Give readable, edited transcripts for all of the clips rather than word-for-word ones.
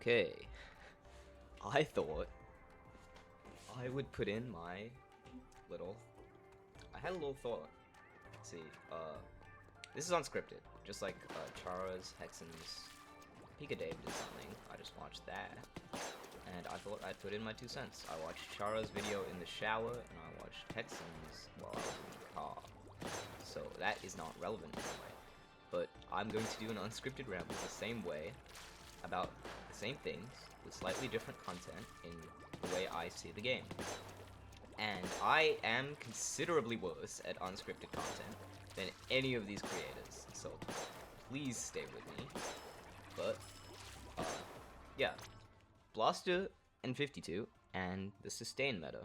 Okay, I thought I would put in my little. I had a little thought. Let's see, this is unscripted, just like Chara's, Hexen's, Pika Dave did something. I just watched that, and I thought I'd put in my 2 cents. I watched Chara's video in the shower, and I watched Hexen's while I was in the car. So that is not relevant anyway. But I'm going to do an unscripted ramble the same way, about the same things, with slightly different content in the way I see the game. And I am considerably worse at unscripted content than any of these creators, so please stay with me. But, yeah. Blaster and 52, and the sustain meta.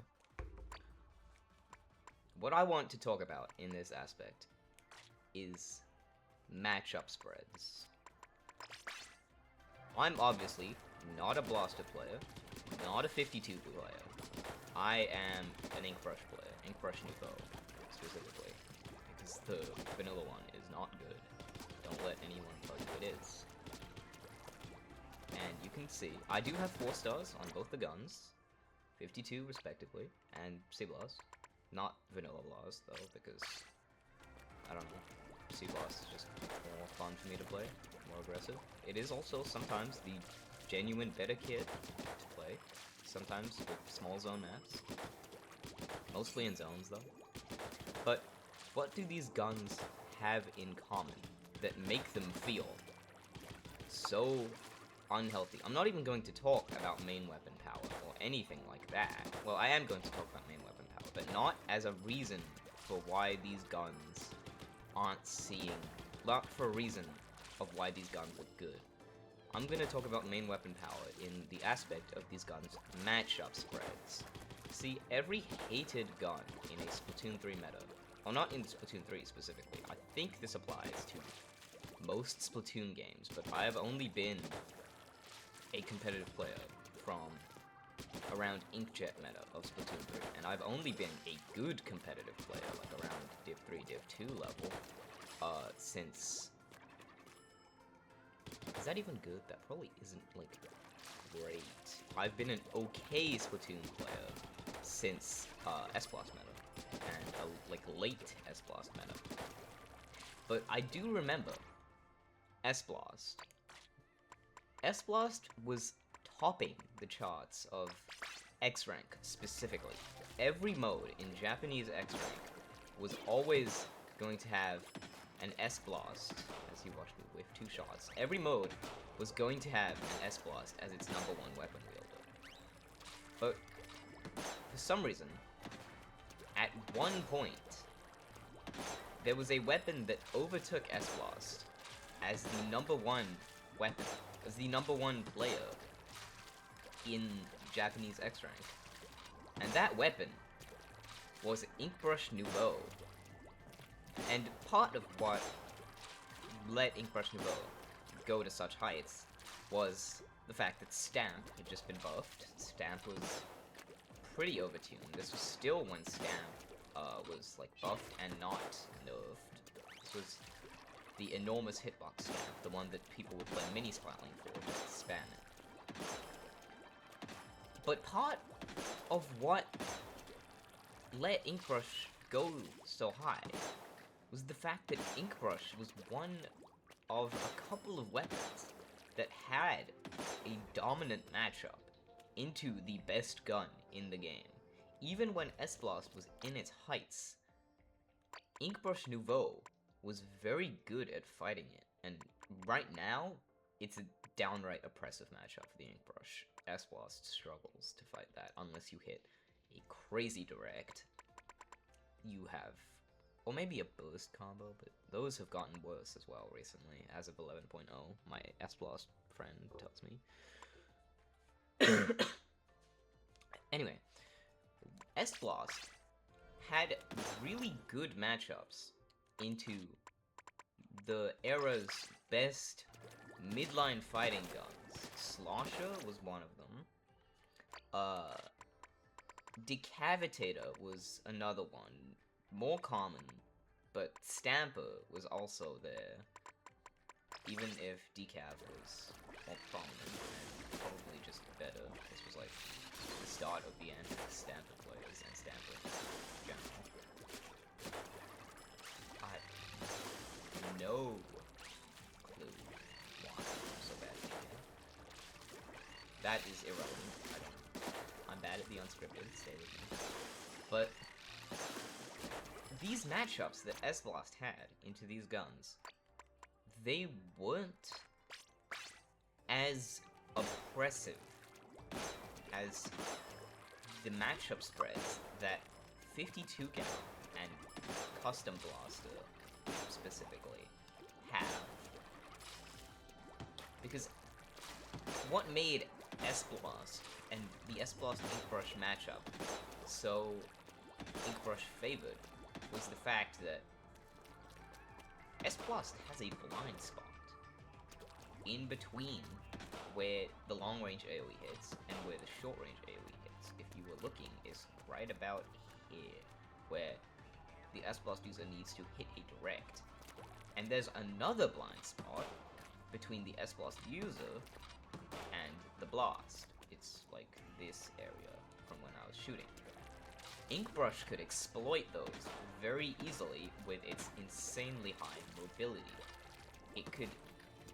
What I want to talk about in this aspect is matchup spreads. I'm obviously not a Blaster player, not a 52 player. I am an Inkbrush player, Inkbrush Nouveau, specifically, because the vanilla one is not good. Don't let anyone tell you it is. And you can see, I do have 4 stars on both the guns, 52 respectively, and C-Blast. Not vanilla Blast, though, because, I don't know, C-Blast is just more fun for me to play, more aggressive. It is also sometimes the genuine better kit to play, sometimes with small zone maps, mostly in zones though. But what do these guns have in common that make them feel so unhealthy? I'm not even going to talk about main weapon power or anything like that. Well, I am going to talk about main weapon power, but not as a reason for why these guns aren't seeing, not for a reason of why these guns look good. I'm going to talk about main weapon power in the aspect of these guns' matchup spreads. See, every hated gun in a Splatoon 3 meta, well, not in Splatoon 3 specifically, I think this applies to most Splatoon games, but I have only been a competitive player from around Inkjet meta of Splatoon 3, and I've only been a good competitive player, like around Div 3, Div 2 level, since... Is that even good? That probably isn't, like, great. I've been an okay Splatoon player since, S-Blast meta, and, like, late S-Blast meta. But I do remember S-Blast. S-Blast was topping the charts of X-Rank, specifically. Every mode in Japanese X-Rank was always going to have an S-Blast, as you watch me whiff 2 shots. Every mode was going to have an S-Blast as its #1 weapon wielder. But, for some reason, at one point, there was a weapon that overtook S-Blast as the #1 weapon, as the #1 player in Japanese X-Rank. And that weapon was Inkbrush Nouveau. And part of what let Inkbrush Nouveau go to such heights was the fact that Stamp had just been buffed. Stamp was pretty overtuned. This was still when Stamp was like buffed and not nerfed. This was the enormous hitbox Stamp, the one that people would play mini spiraling for, just spam it. But part of what let Inkbrush go so high was the fact that Inkbrush was one of a couple of weapons that had a dominant matchup into the best gun in the game. Even when S-Blast was in its heights, Inkbrush Nouveau was very good at fighting it, and right now, it's a downright oppressive matchup for the Inkbrush. S-Blast struggles to fight that unless you hit a crazy direct. You have, or maybe a burst combo, but those have gotten worse as well recently, as of 11.0, my S-Blast friend tells me. Anyway, S-Blast had really good matchups into the era's best midline fighting guns. Slosher was one of them. Decavitator was another one. More common, but Stamper was also there. even if Decaf was more prominent and probably just better. This was like the start of the end of Stamper players and Stamper in general. I have no clue why I'm so bad at Decaf. That is irrelevant. I'm bad at the unscripted, stay with me. But these matchups that S-Blast had into these guns, they weren't as oppressive as the matchup spreads that 52 Cal and Custom Blaster specifically have. Because what made S-Blast and the S-Blast Inkbrush matchup so Inkbrush favored was the fact that S-Blast has a blind spot in between where the long-range AoE hits and where the short-range AoE hits. If you were looking, it's right about here, where the S-Blast user needs to hit a direct. And there's another blind spot between the S-Blast user and the blast. It's like this area from when I was shooting. Inkbrush could exploit those very easily with its insanely high mobility. It could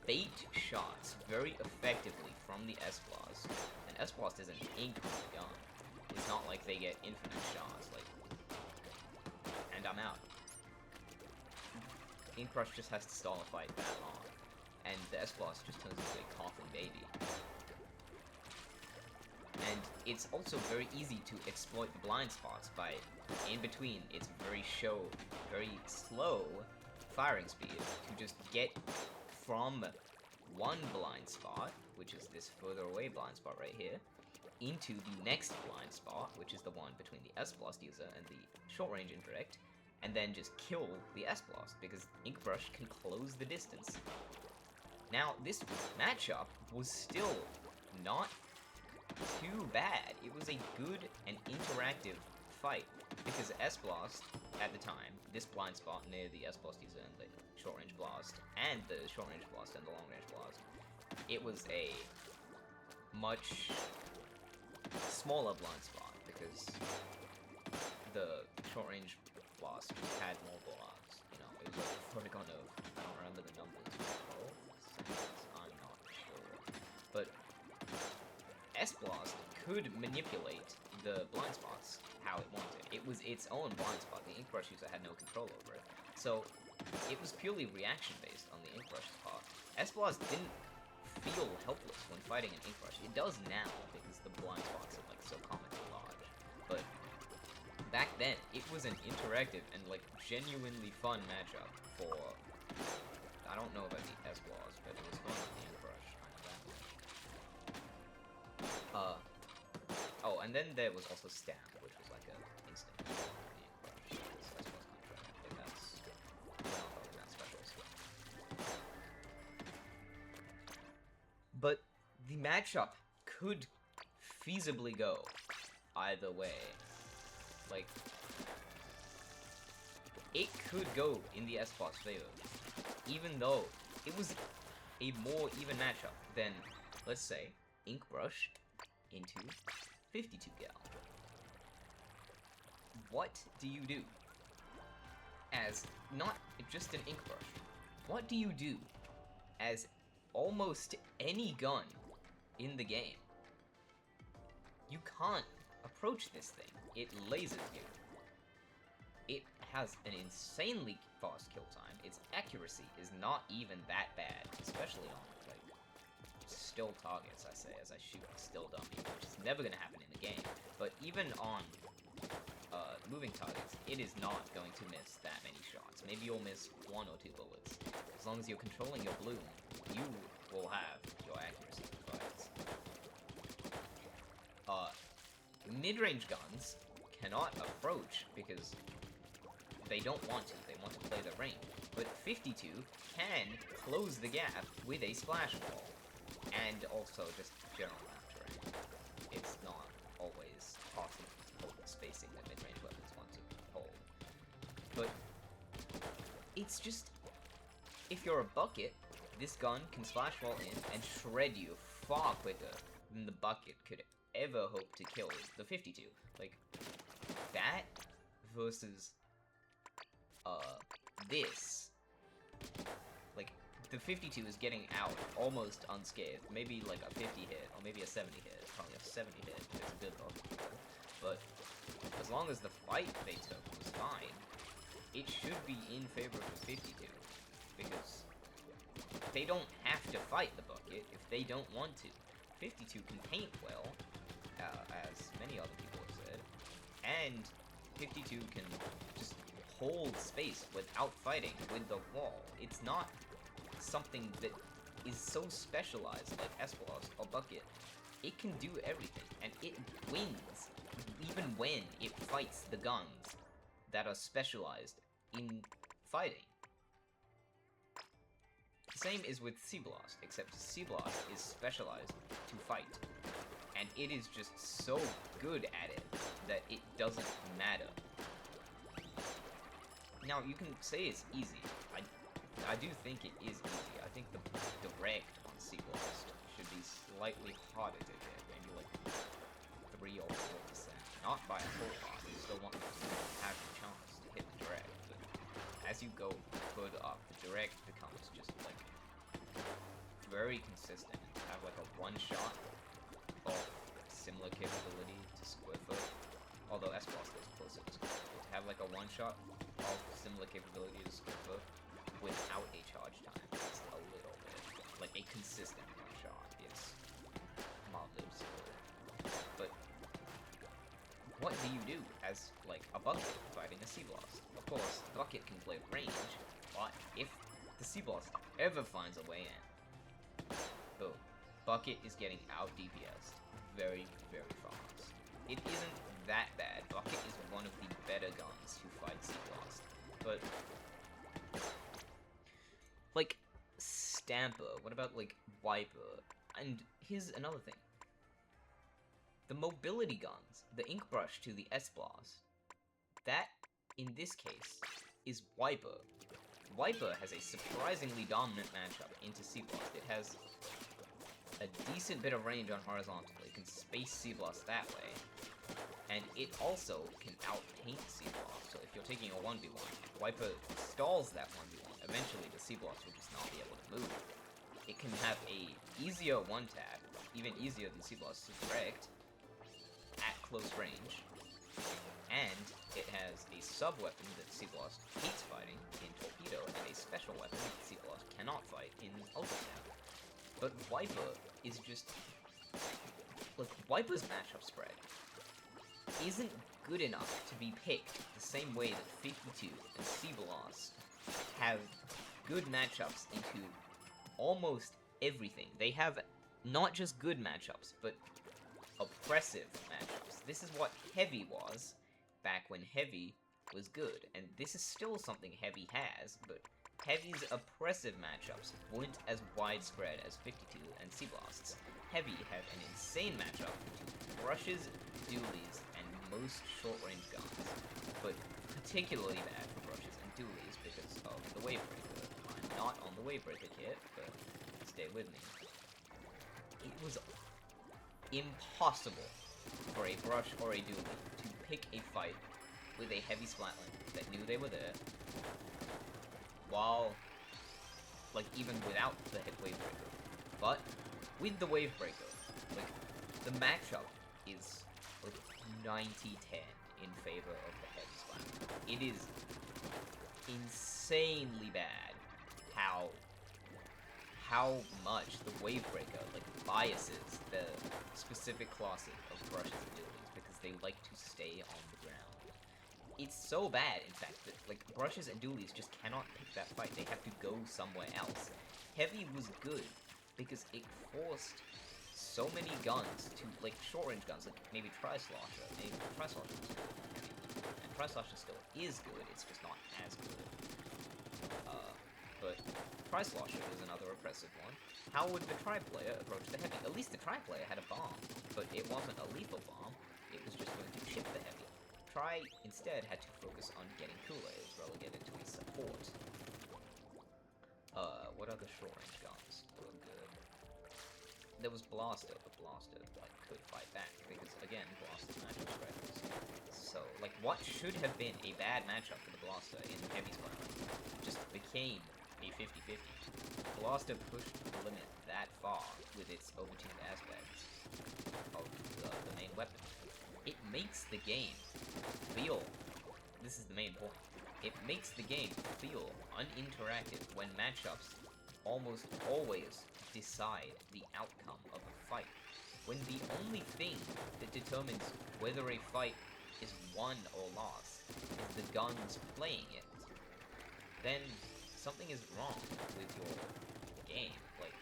bait shots very effectively from the S-Blast, and S-Blast is an ink gun. It's not like they get infinite shots, like, and I'm out. Inkbrush just has to stall a fight that long, and the S-Blast just turns into a coughing baby. And it's also very easy to exploit the blind spots by, in between its very slow firing speed, to just get from one blind spot, which is this further away blind spot right here, into the next blind spot, which is the one between the S-Blast user and the short-range indirect, and then just kill the S-Blast, because Inkbrush can close the distance. Now, this matchup was still not too bad. It was a good and interactive fight, because S-Blast, at the time, this blind spot near the S-Blast user and the short-range blast, and the short-range blast and the long-range blast, it was a much smaller blind spot, because the short-range blast just had more blast. You know, it was like a polygon of, I don't remember the numbers, 12 seconds, I'm not sure. But S-Blast could manipulate the blind spots how it wanted. It was its own blind spot. The Inkbrush user had no control over it. So it was purely reaction-based on the Inkbrush's part. S-Blast didn't feel helpless when fighting an Inkbrush. It does now, because the blind spots are like so comically large. But back then, it was an interactive and like genuinely fun matchup for, I don't know about the S-Blast, but it was fun with the Inkbrush. Oh, and then there was also Stamp, which was like an instant Inkbrush. I think that's probably not special. But the matchup could feasibly go either way. Like, it could go in the S-Blast's favor, even though it was a more even matchup than, let's say, Inkbrush into 52 Cal. What do you do as not just an Inkbrush? What do you do as almost any gun in the game? You can't approach this thing. It lasers you. It has an insanely fast kill time. Its accuracy is not even that bad, especially on like still targets, I say, as I shoot still dummy, which is never going to happen in the game. But even on moving targets, it is not going to miss that many shots. Maybe you'll miss 1 or 2 bullets. As long as you're controlling your bloom, you will have your accuracy fights. Mid-range guns cannot approach because they don't want to. They want to play the range. But 52 can close the gap with a splash wall. And also just general map terrain. It's not always possible to hold the spacing that mid-range weapons want to hold. But it's just, if you're a bucket, this gun can splash while in and shred you far quicker than the bucket could ever hope to kill the 52. Like, that versus, this. Like, the 52 is getting out almost unscathed. Maybe like a 50 hit, or maybe a 70 hit. Probably a 70 hit, it's a good bucket. But as long as the fight they took was fine, it should be in favor of the 52. Because they don't have to fight the bucket if they don't want to. 52 can paint well, as many other people have said, and 52 can just hold space without fighting with the wall. It's not something that is so specialized like S-Blast or Bucket. It can do everything, and it wins even when it fights the guns that are specialized in fighting. The same is with C-Blast, except C-Blast is specialized to fight. And it is just so good at it that it doesn't matter. Now, you can say it's easy. I do think it is easy. I think the direct on C-Blast should be slightly harder to get, maybe like 3 or 4%. Not by a whole lot. You still want to have the chance to hit the direct, but as you go further up, the direct becomes just like very consistent. Have like a one-shot of similar capability to Squirfoot, although S-Blast goes closer to Squirfoot. To have like a one-shot of similar capability to Squirfoot without a charge time is a little bit, like a consistent one-shot is mildly absurd. But what do you do as like a Bucket fighting a C-Blast? Of course, Bucket can play range, but if the C-Blast ever finds a way in, boom, Bucket is getting out DPS'd very, very fast. It isn't that bad. Bucket is one of the better guns to fight C-Blast. But, like, Stamper, what about, like, Wiper? And here's another thing. The mobility guns, the Ink Brush to the S-Blast, that, in this case, is Wiper. Wiper has a surprisingly dominant matchup into C-Blast. It has a decent bit of range on horizontal. It can space C-Blast that way. And it also can out-paint C-Blast. So if you're taking a 1v1, Wiper stalls that 1v1. Eventually the C-Blast will just not be able to move. It can have a easier one-tap, even easier than C-Blast's direct, at close range. And it has a sub-weapon that C-Blast hates fighting in Torpedo, and a special weapon that C-Blast cannot fight in Ultra Stamp. But Wiper is just... Like, Wiper's matchup spread isn't good enough to be picked the same way that 52 and C-Blast have good matchups into almost everything. They have not just good matchups, but oppressive matchups. This is what Heavy was back when Heavy was good, and this is still something Heavy has, but Heavy's oppressive matchups weren't as widespread as 52 and C-Blasts. Heavy had an insane matchup to Brushes, Dualies, and most short-range guns, but particularly bad for Brushes and Dualies because of the Wavebreaker. I'm not on the Wavebreaker kit, but stay with me. It was impossible for a Brush or a Dualie to pick a fight with a Heavy Splatling that knew they were there, while, like, even without the hit Wavebreaker. But with the Wavebreaker, like, the matchup is like 90-10 in favor of the Heavy Splatling. It is insanely bad how much the Wavebreaker, like, biases the specific classes of Brushes and Dualies because they like to stay on the ground. It's so bad, in fact, that, like, Brushes and Dualies just cannot pick that fight. They have to go somewhere else. Heavy was good because it forced so many guns to, like, short-range guns, like maybe Tri-Slosher. Maybe Tri-Slosher was good. And Tri-Slosher still is good, it's just not as good. But Tri-Slosher is another oppressive one. How would the Tri-Player approach the Heavy? At least the Tri-Player had a bomb, but it wasn't a lethal bomb. It was just going to chip the Heavy. Tri instead had to focus on getting Kool-Aid, relegated to a support. What other short-range guns were good? There was Blaster, but Blaster, like, could fight back, because, again, Blaster's matchup spread was so, like, what should have been a bad matchup for the Blaster in Heavy Square just became a 50-50. Blaster pushed the limit that far with its overtuned aspects of the main weapon. It makes the game feel, this is the main point, it makes the game feel uninteractive when matchups almost always decide the outcome of a fight. When the only thing that determines whether a fight is won or lost is the guns playing it, then something is wrong with your game. Like,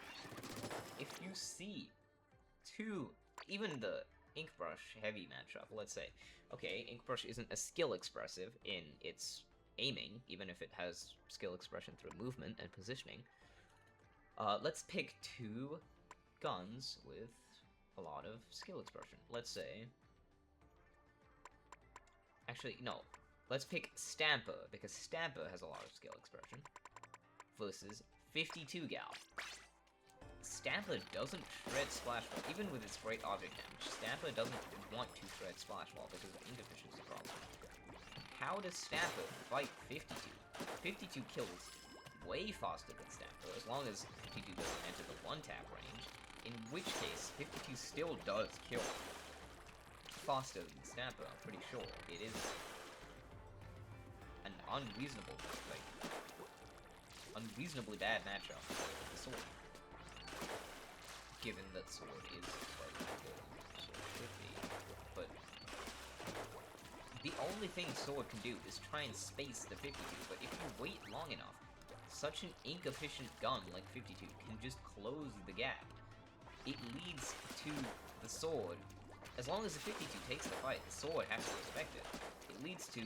if you see even the Inkbrush heavy matchup, let's say, okay, Inkbrush isn't as skill expressive in its aiming, even if it has skill expression through movement and positioning. Let's pick two guns with a lot of skill expression. Let's say... Actually, no. Let's pick Stamper, because Stamper has a lot of skill expression, versus 52 Gal. Stamper doesn't shred Splash Wall, even with its great object damage. Stamper doesn't want to shred Splash Wall because of ink efficiency problem. How does Stamper fight 52? 52 kills way faster than Stamper, as long as 52 doesn't enter the one-tap range, in which case 52 still does kill faster than Stamper, I'm pretty sure. It is an unreasonably bad matchup for the Sword. Given that Sword is slightly good, Sword should be, but the only thing Sword can do is try and space the 52, but if you wait long enough, such an ink-efficient gun like 52 can just close the gap. It leads to the Sword, as long as the 52 takes the fight, the Sword has to respect it. It leads to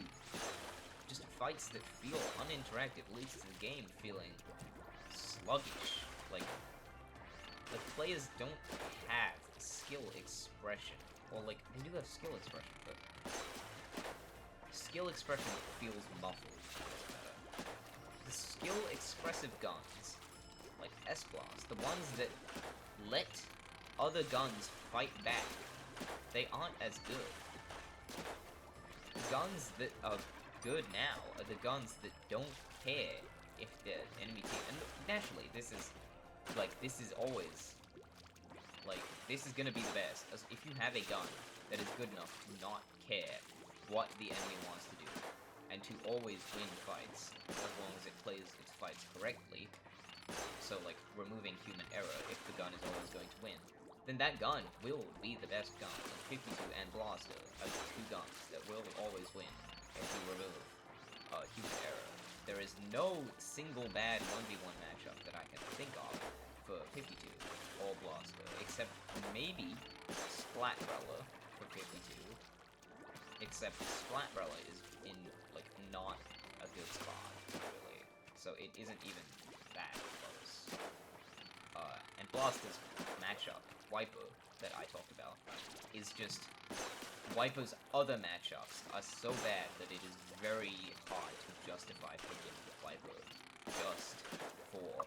just fights that feel uninteractive, leads to the game feeling sluggish. Like players don't have skill expression, or like, they do have skill expression, but skill expression feels muffled. The skill expressive guns, like S-Blast, the ones that let other guns fight back, they aren't as good. The guns that are good now are the guns that don't care if the enemy team, and naturally, this is always, like, this is gonna be the best, as if you have a gun that is good enough to not care what the enemy wants to do, and to always win fights, as long as it plays its fights correctly, so, like, removing human error if the gun is always going to win, then that gun will be the best gun. Like 52 and Blaster are the two guns that will always win if you remove human error. There is no single bad 1v1 matchup that I can think of for 52 or Blaster, except maybe Splatbrella for 52. Except Splatbrella is in, like, not a good spot, really. So it isn't even that close. And Blaster's matchup, Wiper, that I talked about, is just... Wiper's other matchups are so bad that it is very hard to justify picking Wiper just for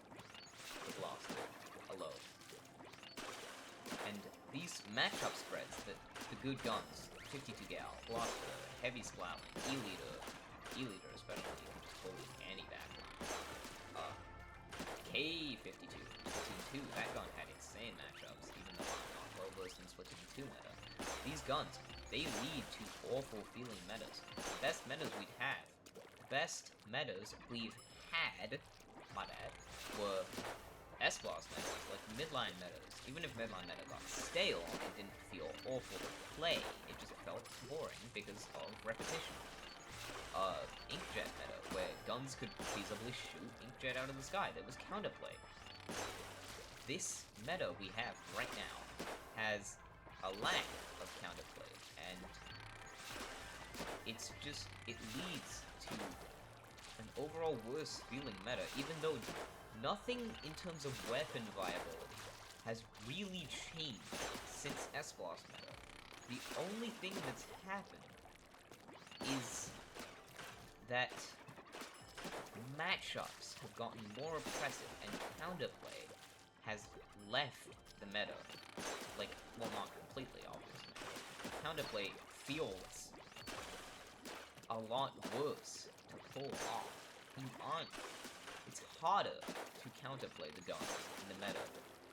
the Blaster alone. And these matchup spreads that the good guns, 52 Gal, Blaster, Heavy Splatling, E-Leader especially, can just hold any backline. K52, Splatoon 2, that gun had insane matchups, even though I'm not well-versed in Splatoon 2 meta. These guns, they lead to awful feeling metas. The best metas we've had, my bad, were S-Blast metas, like midline metas. Even if midline meta got stale, it didn't feel awful to play, it just felt boring because of repetition. Inkjet meta, where guns could feasibly shoot Inkjet out of the sky, there was counterplay. This meta we have right now has a lack of counterplay, and it's just, it leads to an overall worse feeling meta, even though nothing in terms of weapon viability has really changed since S-Blast meta. The only thing that's happened is that matchups have gotten more oppressive, and counterplay has left the meta. Like, well, not completely, obviously. Counterplay feels a lot worse to pull off. It's harder to counterplay the guns in the meta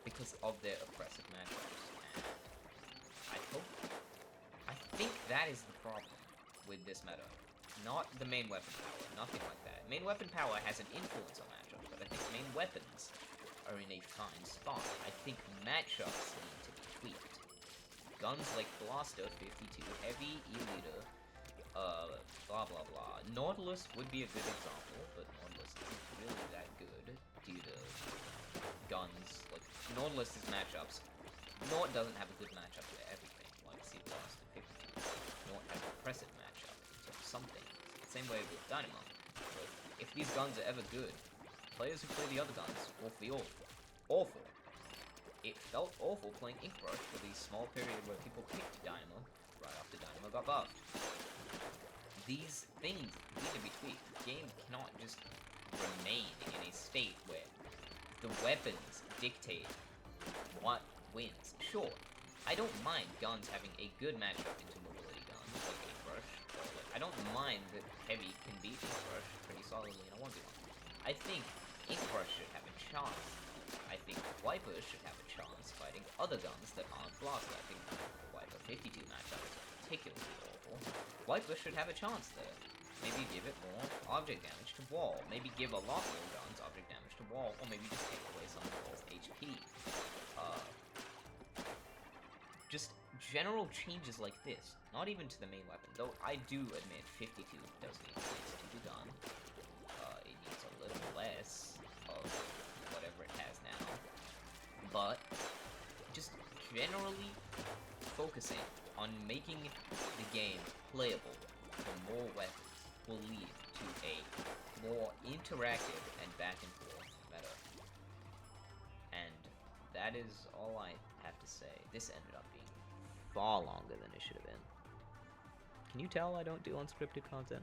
because of their oppressive matchups. And I think that is the problem with this meta. Not the main weapon power, nothing like that. Main weapon power has an influence on matchups, but I think main weapons are in a fine spot. I think matchups need to be tweaked. Guns like Blaster 52, Heavy, E-Liter, blah blah blah. Nautilus would be a good example, but Nautilus isn't really that good due to guns. Like, Nautilus's matchups, Naut doesn't have a good matchup to everything, like Sea Blast and 52. Naut has an oppressive matchup to something. Same way with Dynamo. But if these guns are ever good, players who play the other guns will feel awful. It felt awful playing Ink Rush for the small period where people picked Dynamo right after Dynamo got buffed. These things need to be tweaked. The game cannot just remain in a state where the weapons dictate what wins. Sure, I don't mind guns having a good matchup into mobility guns, like Ink Rush. I don't mind that Heavy can beat Ink Rush pretty solidly in a 1v1. I think Ink Rush should have a chance. I think Wiper should have a chance fighting other guns that aren't Blaster. I think the Wiper 52 matchup is particularly awful. Wiper should have a chance there. Maybe give it more object damage to wall. Maybe give a lot more guns object damage to wall. Or maybe just take away some of wall's HP. Just general changes like this. Not even to the main weapon. Though I do admit 52 does need things to be done. It needs a little less of whatever it has now. But just generally focusing on making the game playable for more weapons will lead to a more interactive and back and forth meta. And that is all I have to say. This ended up being far longer than it should have been. Can you tell I don't do unscripted content?